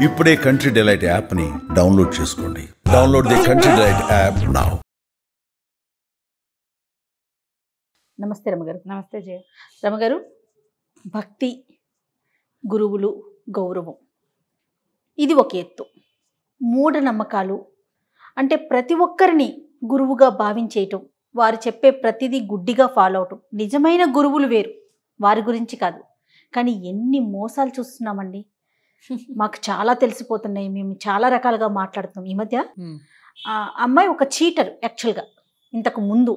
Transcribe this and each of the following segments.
ఇప్పుడే country delight యాప్ని download చేసుకోండి. Download the country delight app now. నమస్తే రమగారు. నమస్తే జయ. రమగారు, భక్తి, గురువులు, గౌరవం ఇది ఒక ఎత్తు. మూఢనమ్మకాలు అంటే ప్రతి ఒక్కరిని గురువుగా భావించేయటం, వారు చెప్పే ప్రతిదీ గుడ్డిగా ఫాలో అవటం. నిజమైన గురువులు వేరు, వారి గురించి కాదు. కానీ ఎన్ని మోసాలు చూస్తున్నామండి. మాకు చాలా తెలిసిపోతున్నాయి. మేము చాలా రకాలుగా మాట్లాడుతున్నాం. ఈ మధ్య అమ్మాయి ఒక చీటర్ యాక్చువల్గా. ఇంతకు ముందు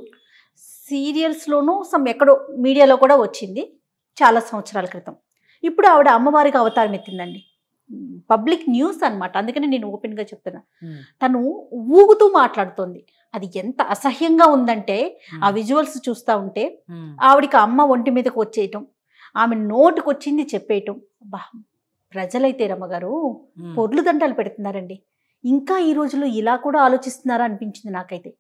సీరియల్స్లోనూ ఎక్కడో మీడియాలో కూడా వచ్చింది చాలా సంవత్సరాల క్రితం. ఇప్పుడు ఆవిడ అమ్మవారికి అవతారం ఎత్తిందండి. పబ్లిక్ న్యూస్ అనమాట. అందుకని నేను ఓపెన్గా చెప్తున్నా. తను ఊగుతూ మాట్లాడుతోంది. అది ఎంత అసహ్యంగా ఉందంటే ఆ విజువల్స్ చూస్తూ ఉంటే ఆవిడికి అమ్మ ఒంటి మీదకి వచ్చేయటం, ఆమె నోటుకు వచ్చింది చెప్పేయటం. బా, ప్రజలైతే రమ్మగారు పొర్లు దండాలు పెడుతున్నారండి. ఇంకా ఈ రోజుల్లో ఇలా కూడా ఆలోచిస్తున్నారా అనిపించింది నాకైతే.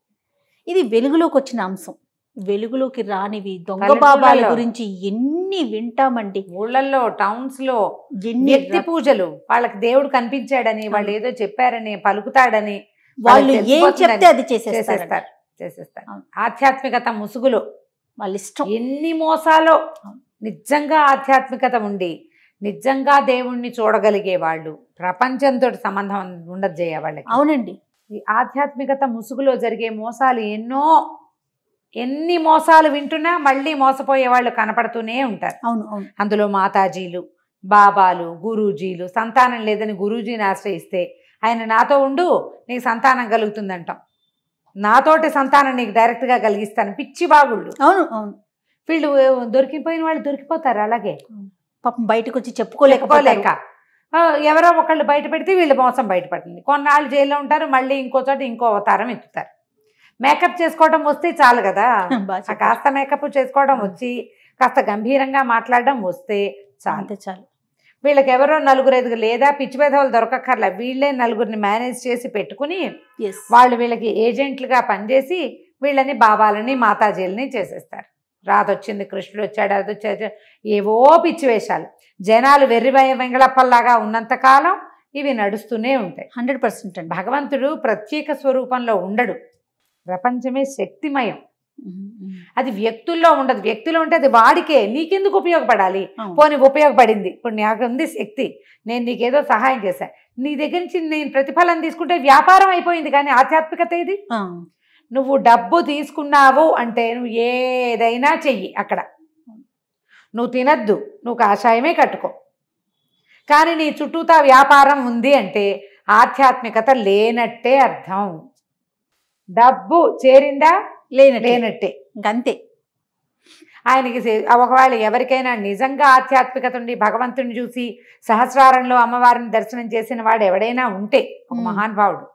ఇది వెలుగులోకి వచ్చిన అంశం. వెలుగులోకి రానివి దొంగ బాబాల గురించి ఎన్ని వింటామండి. ఊళ్ళల్లో, టౌన్స్ లో వ్యక్తి పూజలు. వాళ్ళకి దేవుడు కనిపించాడని, వాళ్ళు ఏదో చెప్పారని, పలుకుతాడని వాళ్ళు ఏం చెప్తే అది చేసేస్తారు. ఆధ్యాత్మికత ముసుగులో వాళ్ళ ఇష్టం. ఎన్ని మోసాలో. నిజంగా ఆధ్యాత్మికత ఉండి నిజంగా దేవుణ్ణి చూడగలిగే వాళ్ళు ప్రపంచంతో సంబంధం ఉండదు జయ వాళ్ళకి. అవునండి. ఈ ఆధ్యాత్మికత ముసుగులో జరిగే మోసాలు ఎన్ని మోసాలు వింటున్నా మళ్ళీ మోసపోయే వాళ్ళు కనపడుతూనే ఉంటారు. అవును అవును. అందులో మాతాజీలు, బాబాలు, గురూజీలు. సంతానం లేదని గురూజీని ఆశ్రయిస్తే ఆయన నాతో ఉండు నీకు సంతానం కలుగుతుందంటాం. నాతోటి సంతానం నీకు డైరెక్ట్గా కలిగిస్తాను. పిచ్చి బాగుళ్ళు. అవును అవును. వీళ్ళు దొరికిపోయిన వాళ్ళు దొరికిపోతారు. అలాగే పాపం బయటకు వచ్చి చెప్పుకోలేక ఎవరో ఒకళ్ళు బయట పెడితే వీళ్ళు మోసం బయటపడుతుంది. కొన్నాళ్ళు జైల్లో ఉంటారు, మళ్ళీ ఇంకో చోట ఇంకో అవతారం ఎత్తుతారు. మేకప్ చేసుకోవడం వస్తే చాలు కదా. కాస్త మేకప్ చేసుకోవడం వచ్చి కాస్త గంభీరంగా మాట్లాడడం వస్తే చాలు. వీళ్ళకి ఎవరో నలుగురు ఎదుగు లేదా పిచ్చి పేదవాళ్ళు దొరకక్కర్లే. వీళ్ళే నలుగురిని మేనేజ్ చేసి పెట్టుకుని వాళ్ళు వీళ్ళకి ఏజెంట్లుగా పనిచేసి వీళ్ళని బాబాలని, మాతాజీలని చేసేస్తారు. రాదొచ్చింది, కృష్ణుడు వచ్చాడు, అది వచ్చాడు, ఏవో పిచ్చి వేషాలు. జనాలు వెర్రి వెంగళప్పల్లాగా ఉన్నంతకాలం ఇవి నడుస్తూనే ఉంటాయి. 100% అండి. భగవంతుడు ప్రత్యేక స్వరూపంలో ఉండడు. ప్రపంచమే శక్తిమయం. అది వ్యక్తుల్లో ఉండదు. వ్యక్తిలో ఉంటే అది వాడికే. నీకెందుకు ఉపయోగపడాలి? పోనీ ఉపయోగపడింది. ఇప్పుడు నాకు ఉంది శక్తి, నేను నీకేదో సహాయం చేశాను, నీ దగ్గర నుంచి నేను ప్రతిఫలం తీసుకుంటే వ్యాపారం అయిపోయింది. కానీ ఆధ్యాత్మికత ఇది. నువ్వు డబ్బు తీసుకున్నావు అంటే నువ్వు ఏదైనా చెయ్యి. అక్కడ నువ్వు తినద్దు, నువ్వు కాషాయమే కట్టుకో. కానీ నీ చుట్టూతా వ్యాపారం ఉంది అంటే ఆధ్యాత్మికత లేనట్టే అర్థం. డబ్బు చేరిందా లేనట్టే. ఇంకంతే. ఆయనకి ఒకవేళ ఎవరికైనా నిజంగా ఆధ్యాత్మికత ఉండి భగవంతుని చూసి సహస్రారంలో అమ్మవారిని దర్శనం చేసిన వాడు ఎవడైనా ఉంటే, ఒక మహానుభావుడు,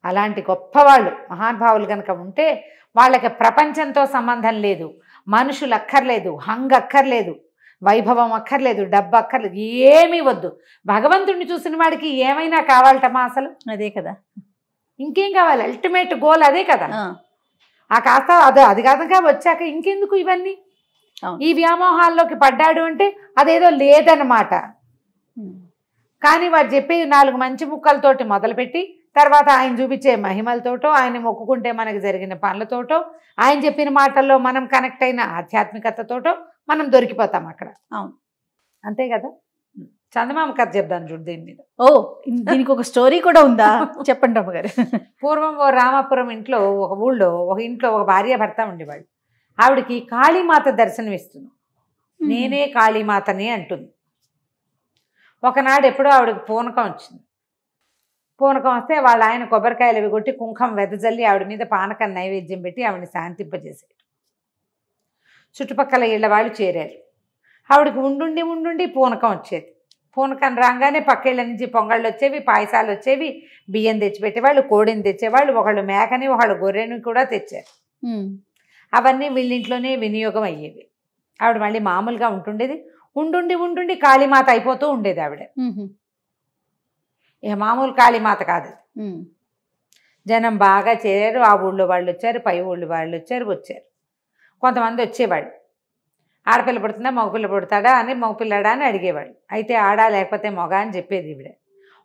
అలాంటి గొప్పవాళ్ళు మహానుభావులు కనుక ఉంటే వాళ్ళకి ప్రపంచంతో సంబంధం లేదు, మనుషులు అక్కర్లేదు, హంగ్ అక్కర్లేదు, వైభవం అక్కర్లేదు, డబ్బు అక్కర్లేదు, ఏమీ వద్దు. భగవంతుడిని చూసిన వాడికి ఏమైనా కావాలటమా? అసలు అదే కదా. ఇంకేం కావాలి? అల్టిమేట్ గోల్ అదే కదా. ఆ కాస్త అది కాదుగా వచ్చాక ఇంకెందుకు ఇవన్నీ? ఈ వ్యామోహాల్లోకి పడ్డాడు అంటే అదేదో లేదన్నమాట. కానీ వాడు చెప్పే 4 మంచి ముక్కలతోటి మొదలుపెట్టి తర్వాత ఆయన చూపించే మహిమలతోటో, ఆయన మొక్కుకుంటే మనకు జరిగిన పనులతోటో, ఆయన చెప్పిన మాటల్లో మనం కనెక్ట్ అయిన ఆధ్యాత్మికతతోటో మనం దొరికిపోతాం అక్కడ. అవును, అంతే కదా. చందమామ కథ చెప్దాను చూడు దీని మీద. దీనికి ఒక స్టోరీ కూడా ఉందా? చెప్పండి అమ్మగారు. పూర్వం ఓ రామాపురం ఇంట్లో, ఒక ఊళ్ళో ఒక ఇంట్లో ఒక భార్య భర్త ఉండేవాళ్ళు. ఆవిడకి కాళీమాత దర్శనం ఇస్తుంది. నేనే కాళీమాతని అంటుంది. ఒకనాడు ఎప్పుడో ఆవిడకి పూనకం వచ్చింది. పూనకం వస్తే వాళ్ళ ఆయన కొబ్బరికాయలు అవి కొట్టి కుంకం వెదజల్లి ఆవిడ మీద పానకం నైవేద్యం పెట్టి ఆవిడని శాంతింపజేశాడు. చుట్టుపక్కల ఇళ్ల వాళ్ళు చేరారు. ఆవిడకి ఉండుండి పూనకం వచ్చేది. పూనకం రాగానే పక్కేళ్ళ నుంచి పొంగళ్ళు వచ్చేవి, పాయసాలు వచ్చేవి, బియ్యం తెచ్చిపెట్టేవాళ్ళు, కోడిని తెచ్చేవాళ్ళు, ఒకళ్ళు మేకని ఒకళ్ళు గొర్రెని కూడా తెచ్చారు. అవన్నీ వీళ్ళింట్లోనే వినియోగం అయ్యేవి. ఆవిడ మళ్ళీ మామూలుగా ఉంటుండేది. ఉండుండి కాళీమాత అయిపోతూ ఉండేది ఆవిడ. ఇక మామూలు కాళీమాత కాదు. జనం బాగా చేరారు. ఆ ఊళ్ళో వాళ్ళు వచ్చారు, పై ఊళ్ళో వాళ్ళు వచ్చారు. కొంతమంది వచ్చేవాళ్ళు. ఆడపిల్ల పుడుతుందా, మగపిల్ల పుడతాడా అని, మగపిల్లాడా అని అడిగేవాళ్ళు. అయితే ఆడా లేకపోతే మగ అని చెప్పేది ఈవిడ.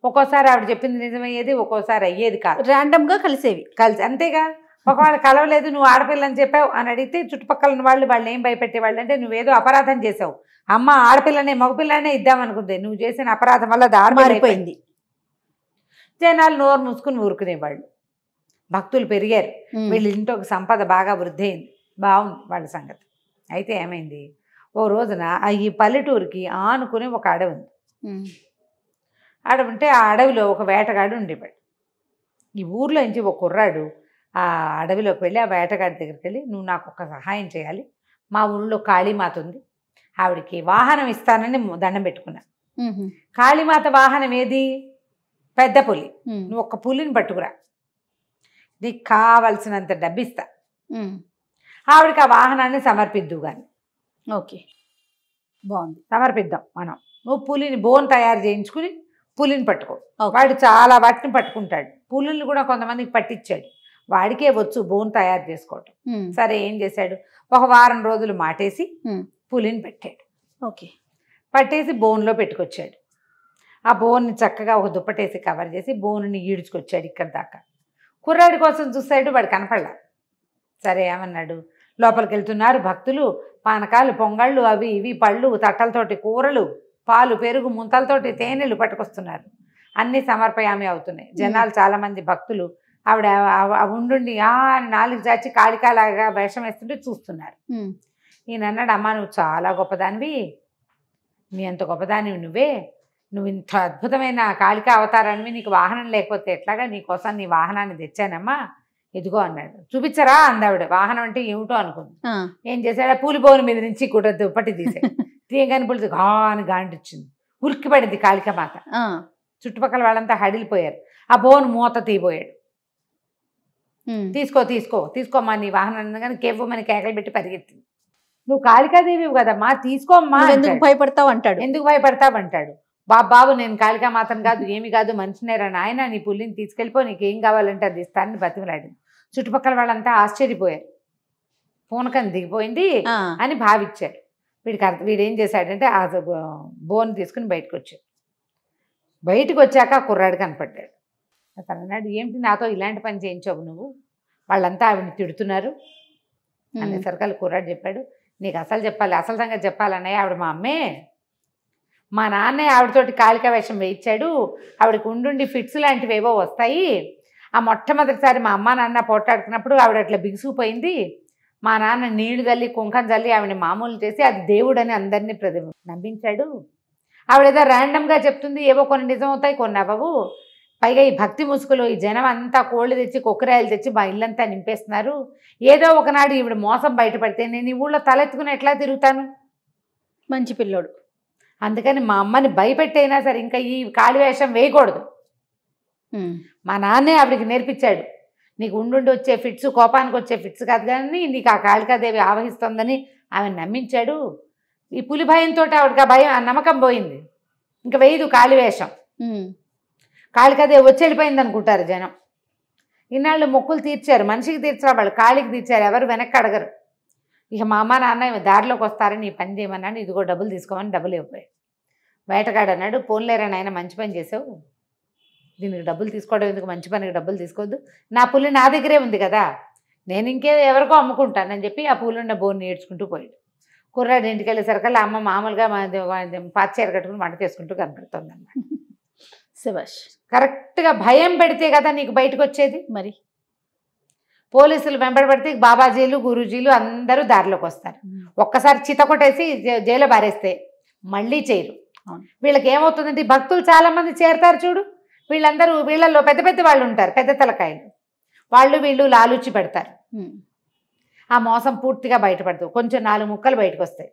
ఒక్కోసారి ఆవిడ చెప్పింది నిజమయ్యేది, ఒక్కోసారి అయ్యేది కాదు. ర్యాండమ్గా కలిసేవి. కలిసి అంతేగా. ఒకవేళ కలవలేదు, నువ్వు ఆడపిల్లని చెప్పావు అని అడిగితే చుట్టుపక్కల ఉన్న వాళ్ళు ఏం భయపెట్టేవాళ్ళు అంటే నువ్వేదో అపరాధం చేసావు, అమ్మ ఆడపిల్లనే మగపిల్లనే ఇద్దామనుకుంది, నువ్వు చేసిన అపరాధం వల్ల అది ఆడపిల్లైపోయింది. జనాలు నోరు మూసుకుని ఊరుకునేవాళ్ళు. భక్తులు పెరిగారు, వీళ్ళ ఇంట్లో ఒక సంపద బాగా వృద్ధి అయింది, బాగుంది వాళ్ళ సంగతి. అయితే ఏమైంది, ఓ రోజున ఈ పల్లెటూరుకి ఆనుకుని ఒక అడవి ఉంది. అడవి ఉంటే ఆ అడవిలో ఒక వేటగాడు ఉండేవాడు. ఈ ఊర్లో నుంచి ఒక కుర్రాడు ఆ అడవిలోకి వెళ్ళి ఆ వేటగాడి దగ్గరికి వెళ్ళి, నువ్వు నాకు ఒక సహాయం చేయాలి, మా ఊళ్ళో కాళీమాత ఉంది, ఆవిడికి వాహనం ఇస్తానని దండం పెట్టుకున్నా. కాళీమాత వాహనం ఏది? పెద్ద పులి. నువ్వు ఒక పులిని పట్టుకురా, నీకు కావలసినంత డబ్బిస్తా, ఆవిడకి ఆ వాహనాన్ని సమర్పిద్దు కానీ. ఓకే, బాగుంది, సమర్పిద్దాం మనం. నువ్వు పులిని బోన్ తయారు చేయించుకుని పులిని పట్టుకో. వాడు చాలా వాటిని పట్టుకుంటాడు, పులుల్ని కూడా కొంతమందికి పట్టించాడు, వాడికే వచ్చు బోన్ తయారు చేసుకోవటం. సరే ఏం చేశాడు, ఒక వారం రోజులు మాటేసి పులిని పెట్టాడు. ఓకే, పట్టేసి బోన్లో పెట్టుకొచ్చాడు. ఆ బోన్ని చక్కగా ఒక దుప్పటేసి కవర్ చేసి బోన్ని ఈడ్చుకొచ్చాడు ఇక్కడ దాకా. కుర్రాడి కోసం చూస్తాడు, వాడు కనపడలా. సరే ఏమన్నాడు, లోపలికి వెళ్తున్నారు భక్తులు, పానకాలు పొంగళ్ళు అవి ఇవి పళ్ళు తట్టలతోటి కూరలు పాలు పెరుగు ముంతలతోటి తేనెలు పట్టుకొస్తున్నారు, అన్నీ సమర్పయామి అవుతున్నాయి. జనాలు చాలామంది భక్తులు ఆవిడ ఉండుండి నాలుగు చాచి కాళికాలాగా వేషం వేస్తుంటే చూస్తున్నారు. ఈయన అన్నాడు, అమ్మ నువ్వు చాలా గొప్పదానివి, నీ అంత గొప్పదానివి నువ్వే, నువ్వు ఇంత అద్భుతమైన కాళికా అవతారానివి, నీకు వాహనం లేకపోతే ఎట్లాగా, నీకోసం నీ వాహనాన్ని తెచ్చానమ్మా, ఇదిగో అన్నాడు. చూపించరా అందావిడ. వాహనం అంటే ఏమిటో అనుకుంది. ఏం చేశాడు, పూలిపోని మీద నుంచి కూడా దుప్పటి తీసాడు. తీయగాని పులిసి అని గాండిచ్చింది, ఉరికి పడింది కాళికామాత. చుట్టుపక్కల వాళ్ళంతా హడిలిపోయారు. ఆ బోన్ మూత తీయబోయాడు. తీసుకోమ్మా నీ వాహనం కానీ కేవ్వమని కేకలు పెట్టి పరిగెత్తింది. నువ్వు కాళికాదేవి కదమ్మా, తీసుకోమ్మా. ఎందుకు భయపడతావు అంటాడు. ఎందుకు భయపడతావు అంటాడు. బాబు నేను కాళికామాతను కాదు, ఏమి కాదు, మనిషినేరా నాయన, నీ పుల్లిని తీసుకెళ్ళిపో, నీకు ఏం కావాలంటే అది ఇస్తానని బతిమలాడింది. చుట్టుపక్కల వాళ్ళంతా ఆశ్చర్యపోయారు, పూనకం దిగిపోయింది అని భావించారు. వీడేం చేశాడంటే ఆ బోన్ తీసుకుని బయటకు వచ్చాడు. బయటకు వచ్చాక ఆ కుర్రాడు కనపడ్డాడు. అతను అన్నాడు, ఏమిటి నాతో ఇలాంటి పని చేయించావు నువ్వు, వాళ్ళంతా ఆవిడని తిడుతున్నారు అనేసరికి కుర్రాడు చెప్పాడు, నీకు అసలు చెప్పాలి, అసలు సంగతి చెప్పాలన్నయ్య, ఆవిడ మా అమ్మే, మా నాన్నే ఆవిడతోటి కాళికా వేషం వేయించాడు, ఆవిడకి ఉండుండి ఫిట్స్ లాంటివి ఏవో వస్తాయి, ఆ మొట్టమొదటిసారి మా అమ్మ నాన్న పోట్లాడుకున్నప్పుడు ఆవిడ అట్లా బిగుసుకుపోయింది, మా నాన్న నీళ్లు చల్లి కుంకం చల్లి ఆవిడని మామూలు చేసి అది దేవుడని అందరినీ నమ్మించాడు, ఆవిడేదో ర్యాండమ్గా చెప్తుంది, ఏవో కొన్ని నిజం అవుతాయి కొన్ని అవ్వవు, పైగా ఈ భక్తి ముసుగులో ఈ జనం అంతా కోళ్ళు తెచ్చి కొక్కరాయలు తెచ్చి మా ఇల్లంతా నింపేస్తున్నారు, ఏదో ఒకనాడు ఈవిడ మోసం బయటపడితే నేను ఈ ఊళ్ళో తలెత్తుకుని ఎట్లా తిరుగుతాను. మంచి పిల్లోడు, అందుకని మా అమ్మని భయపెట్టైనా సరే ఇంకా ఈ కాళివేషం వేయకూడదు. మా నాన్నే ఆవిడికి నేర్పించాడు, నీకు ఉండుండి వచ్చే ఫిట్స్ కోపానికి వచ్చే ఫిట్స్ కాదు కానీ నీకు ఆ కాళికాదేవి ఆవహిస్తుందని ఆమె నమ్మించాడు. ఈ పులి భయంతో ఆవిడకి ఆ భయం, ఆ నమ్మకం పోయింది, ఇంకా వేయదు కాళివేషం. కాళికాదేవి వచ్చి వెళ్ళిపోయింది అనుకుంటారు జనం. ఇన్నాళ్ళు మొక్కులు తీర్చారు, మనిషికి తీర్చారు వాళ్ళు, కాళికి తీర్చారు, ఎవరు వెనక్కి అడగరు. ఇక మా అమ్మ నాన్న దారిలోకి వస్తారని ఈ పని చేయమన్నాడు, ఇదిగో డబ్బులు తీసుకోమని డబ్బులు ఇవ్వపోయాడు. వేటగాడు అన్నాడు, పోన్లేరా నాయన మంచి పని చేసావు, దీనికి డబ్బులు తీసుకోవడం ఎందుకు, మంచి పనికి డబ్బులు తీసుకోవద్దు, నా పులి నా దగ్గరే ఉంది కదా, నేను ఇంకే ఎవరికో అమ్ముకుంటానని చెప్పి ఆ పూలున్న బోన్ని ఏడ్చుకుంటూ పోయాడు. కుర్రాడు ఇంటికి వెళ్ళేసరికల్లా అమ్మ మామూలుగా పాచీర కట్టుకుని వంట చేసుకుంటూ కనపడుతుంది అన్నమాట. శభాష్, కరెక్ట్గా భయం పెడితే కదా నీకు బయటకు వచ్చేది. మరి పోలీసులు వెంబడబడితే బాబాజీలు గురూజీలు అందరూ దారిలోకి వస్తారు. ఒక్కసారి చిత కొట్టేసి జైలు బారేస్తే మళ్ళీ చేయరు. వీళ్ళకి ఏమవుతుందంటే భక్తులు చాలామంది చేరతారు చూడు, వీళ్ళందరూ వీళ్ళల్లో పెద్ద పెద్ద వాళ్ళు ఉంటారు, పెద్ద తలకాయలు, వాళ్ళు వీళ్ళు లాలూచి పెడతారు. ఆ మోసం పూర్తిగా బయటపడదు, కొంచెం 4 ముక్కలు బయటకు వస్తాయి.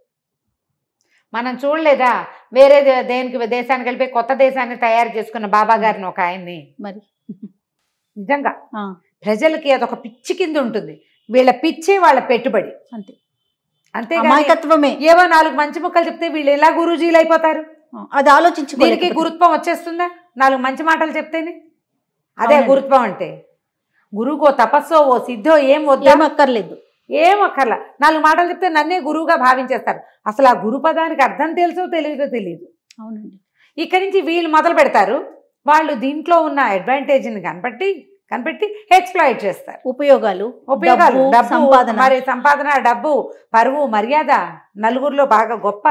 మనం చూడలేదా వేరే దేశానికి వెళ్ళిపోయి కొత్త దేశాన్ని తయారు చేసుకున్న బాబా గారిని ఒక ఆయన్ని. మరి నిజంగా ప్రజలకి అదొక పిచ్చి కింద ఉంటుంది, వీళ్ళ పిచ్చి వాళ్ళ పెట్టుబడి, అంతే అంతే. అమాయకత్వమే. ఏవో 4 మంచి ముక్కలు చెప్తే వీళ్ళు ఎలా గురూజీలు అయిపోతారు, అది ఆలోచించి. దీనికి గురుత్వం వచ్చేస్తుందా 4 మంచి మాటలు చెప్తేనే? అదే గురుత్వం అంటే. గురువుకో తపస్సో ఓ సిద్ధో ఏం వద్దక్కర్లేదు, ఏం అక్కర్లా, 4 మాటలు చెప్తే నన్నే గురువుగా భావించేస్తారు. అసలు ఆ గురు పదానికి అర్థం తెలుసో తెలియదో తెలియదు. అవునండి. ఇక్కడి నుంచి వీళ్ళు మొదలు పెడతారు, వాళ్ళు దీంట్లో ఉన్న అడ్వాంటేజ్ని కనిపెట్టి ఎక్స్ప్లాయిట్ చేస్తారు. ఉపయోగాలు, డబ్బు, సంపాదన, మరి సంపాదన, డబ్బు, పరువు, మర్యాద, నలుగురిలో బాగా గొప్ప,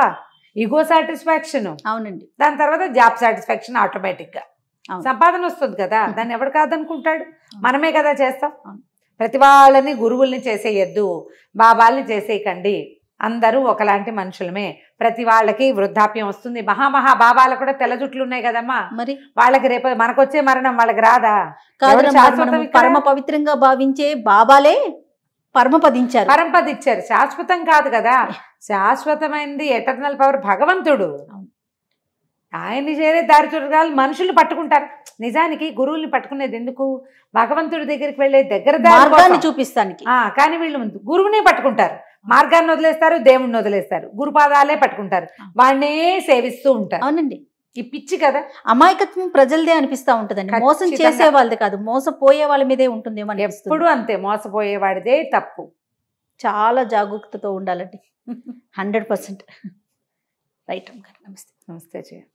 ఈగో సాటిస్ఫాక్షన్. అవునండి. దాని తర్వాత జాబ్ సాటిస్ఫాక్షన్ ఆటోమేటిక్గా. సంపాదన వస్తుంది కదా, దాన్ని ఎవడు కాదనుకుంటాడు? మనమే కదా చేస్తాం. ప్రతి వాళ్ళని గురువుల్ని చేసేయద్దు, బాబాల్ని చేసేయకండి. అందరూ ఒకలాంటి మనుషులమే. ప్రతి వాళ్ళకి వృద్ధాప్యం వస్తుంది. మహామహా బాబాలకు కూడా తెల్ల జుట్లు ఉన్నాయి కదమ్మా, మరి వాళ్ళకి రేపు మనకొచ్చే మరణం వాళ్ళకి రాదా? పరమ పవిత్రంగా భావించే బాబాలే పరంపదించారు. శాశ్వతం కాదు కదా, శాశ్వతమైనది ఎటర్నల్ పవర్ భగవంతుడు. ఆయన్ని చేరే దారి చూడగాలి మనుషులు పట్టుకుంటారు. నిజానికి గురువుల్ని పట్టుకునేది ఎందుకు? భగవంతుడి దగ్గరికి వెళ్ళే దారి చూపిస్తానికి. కానీ వీళ్ళు గురువునే పట్టుకుంటారు, మార్గాన్ని వదిలేస్తారు, దేవుణ్ణి వదిలేస్తారు, గురుపాదాలే పట్టుకుంటారు, వాడినే సేవిస్తూ ఉంటారు. అవునండి. ఈ పిచ్చి కదా, అమాయకత్వం ప్రజలదే అనిపిస్తా ఉంటదండి. మోసం చేసే వాళ్ళది కాదు, మోసపోయే వాళ్ళ మీదే ఉంటుందేమో. ఎప్పుడు అంతే, మోసపోయేవాడిదే తప్పు. చాలా జాగరూకతతో ఉండాలండి. 100%. రైట్. నమస్తే. నమస్తే.